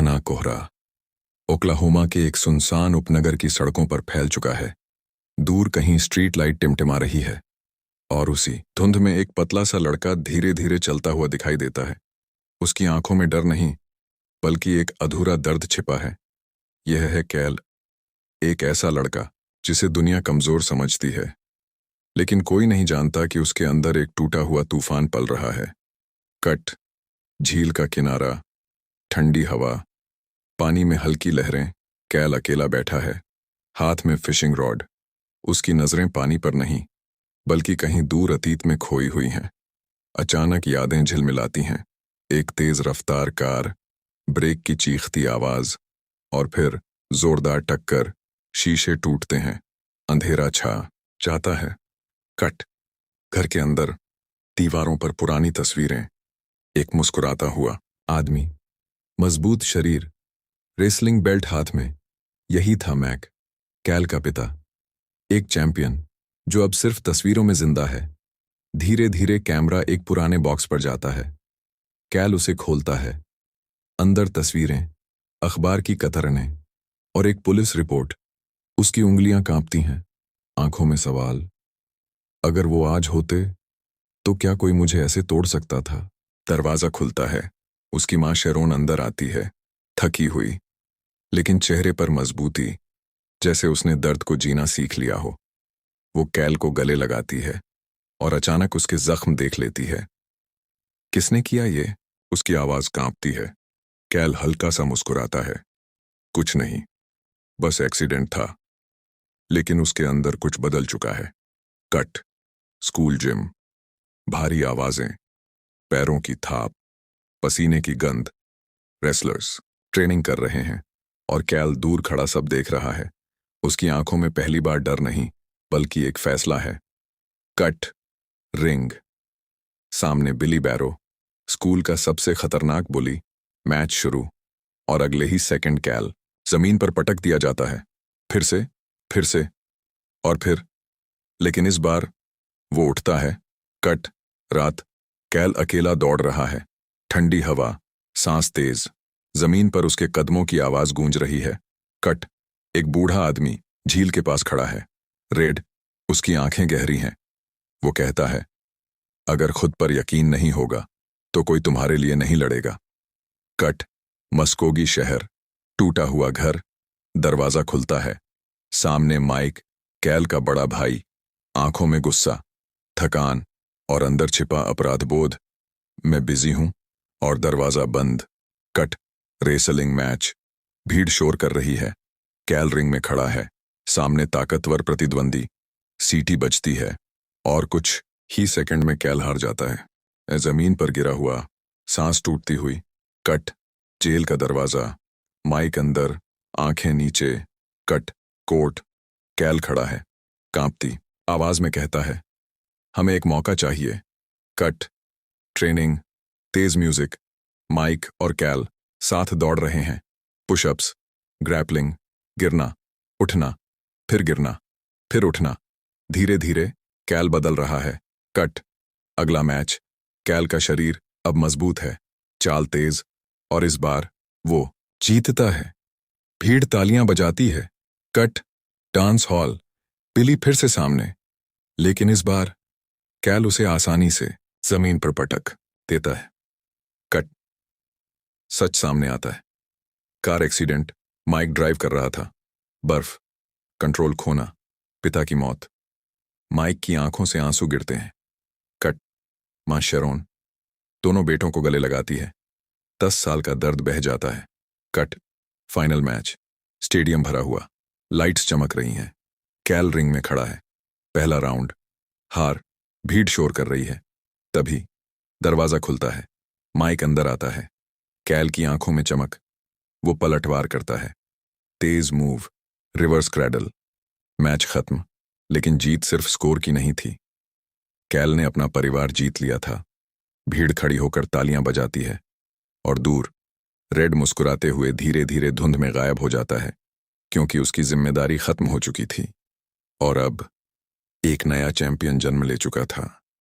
घना कोहरा ओक्लाहोमा के एक सुनसान उपनगर की सड़कों पर फैल चुका है। दूर कहीं स्ट्रीट लाइट टिमटिमा रही है और उसी धुंध में एक पतला सा लड़का धीरे धीरे चलता हुआ दिखाई देता है। उसकी आंखों में डर नहीं बल्कि एक अधूरा दर्द छिपा है। यह है कैल, एक ऐसा लड़का जिसे दुनिया कमजोर समझती है, लेकिन कोई नहीं जानता कि उसके अंदर एक टूटा हुआ तूफान पल रहा है। कट, झील का किनारा, ठंडी हवा, पानी में हल्की लहरें। कैल अकेला बैठा है, हाथ में फिशिंग रॉड। उसकी नजरें पानी पर नहीं बल्कि कहीं दूर अतीत में खोई हुई हैं। अचानक यादें झिलमिलाती हैं। एक तेज रफ्तार कार, ब्रेक की चीखती आवाज और फिर जोरदार टक्कर। शीशे टूटते हैं, अंधेरा छा जाता है। कट, घर के अंदर दीवारों पर पुरानी तस्वीरें। एक मुस्कुराता हुआ आदमी, मजबूत शरीर, रेसलिंग बेल्ट हाथ में। यही था मैक, कैल का पिता, एक चैंपियन जो अब सिर्फ तस्वीरों में जिंदा है। धीरे धीरे कैमरा एक पुराने बॉक्स पर जाता है। कैल उसे खोलता है। अंदर तस्वीरें, अखबार की कतरनें और एक पुलिस रिपोर्ट। उसकी उंगलियां कांपती हैं, आंखों में सवाल। अगर वो आज होते तो क्या कोई मुझे ऐसे तोड़ सकता था? दरवाजा खुलता है। उसकी मां शेरोन अंदर आती है, थकी हुई लेकिन चेहरे पर मजबूती, जैसे उसने दर्द को जीना सीख लिया हो। वो कैल को गले लगाती है और अचानक उसके जख्म देख लेती है। किसने किया ये? उसकी आवाज कांपती है। कैल हल्का सा मुस्कुराता है। कुछ नहीं, बस एक्सीडेंट था। लेकिन उसके अंदर कुछ बदल चुका है। कट, स्कूल जिम, भारी आवाजें, पैरों की थाप, पसीने की गंध। रेसलर्स ट्रेनिंग कर रहे हैं और कैल दूर खड़ा सब देख रहा है। उसकी आंखों में पहली बार डर नहीं बल्कि एक फैसला है। कट, रिंग, सामने बिली बैरो, स्कूल का सबसे खतरनाक बुली। मैच शुरू और अगले ही सेकंड कैल जमीन पर पटक दिया जाता है। फिर से और फिर, लेकिन इस बार वो उठता है। कट, रात, कैल अकेला दौड़ रहा है। ठंडी हवा, सांस तेज, जमीन पर उसके कदमों की आवाज गूंज रही है। कट, एक बूढ़ा आदमी झील के पास खड़ा है। रेड, उसकी आंखें गहरी हैं। वो कहता है, अगर खुद पर यकीन नहीं होगा तो कोई तुम्हारे लिए नहीं लड़ेगा। कट, मस्कोगी शहर, टूटा हुआ घर। दरवाजा खुलता है। सामने माइक, कैल का बड़ा भाई, आंखों में गुस्सा, थकान और अंदर छिपा अपराध बोध। मैं बिजी हूं। और दरवाजा बंद। कट, रेसलिंग मैच, भीड़ शोर कर रही है। कैल रिंग में खड़ा है, सामने ताकतवर प्रतिद्वंदी। सीटी बजती है और कुछ ही सेकंड में कैल हार जाता है, जमीन पर गिरा हुआ, सांस टूटती हुई। कट, जेल का दरवाजा, माइक अंदर, आंखें नीचे। कट, कोर्ट, कैल खड़ा है, कांपती आवाज में कहता है, हमें एक मौका चाहिए। कट, ट्रेनिंग, तेज म्यूजिक, माइक और कैल साथ दौड़ रहे हैं। पुशअप्स, ग्रैपलिंग, गिरना, उठना, फिर गिरना, फिर उठना। धीरे धीरे कैल बदल रहा है। कट, अगला मैच। कैल का शरीर अब मजबूत है, चाल तेज, और इस बार वो जीतता है। भीड़ तालियां बजाती है। कट, डांस हॉल, बिली फिर से सामने, लेकिन इस बार कैल उसे आसानी से जमीन पर पटक देता है। कट, सच सामने आता है। कार एक्सीडेंट, माइक ड्राइव कर रहा था। बर्फ, कंट्रोल खोना, पिता की मौत। माइक की आंखों से आंसू गिरते हैं। कट, मां शेरोन दोनों बेटों को गले लगाती है। 10 साल का दर्द बह जाता है। कट, फाइनल मैच, स्टेडियम भरा हुआ, लाइट्स चमक रही हैं। कैल रिंग में खड़ा है। पहला राउंड, हार। भीड़ शोर कर रही है। तभी दरवाजा खुलता है। माइक अंदर आता है। कैल की आंखों में चमक। वो पलटवार करता है। तेज मूव, रिवर्स क्रैडल। मैच खत्म, लेकिन जीत सिर्फ स्कोर की नहीं थी। कैल ने अपना परिवार जीत लिया था। भीड़ खड़ी होकर तालियां बजाती है और दूर रेड मुस्कुराते हुए धीरे धीरे धुंध में गायब हो जाता है, क्योंकि उसकी जिम्मेदारी खत्म हो चुकी थी और अब एक नया चैंपियन जन्म ले चुका था।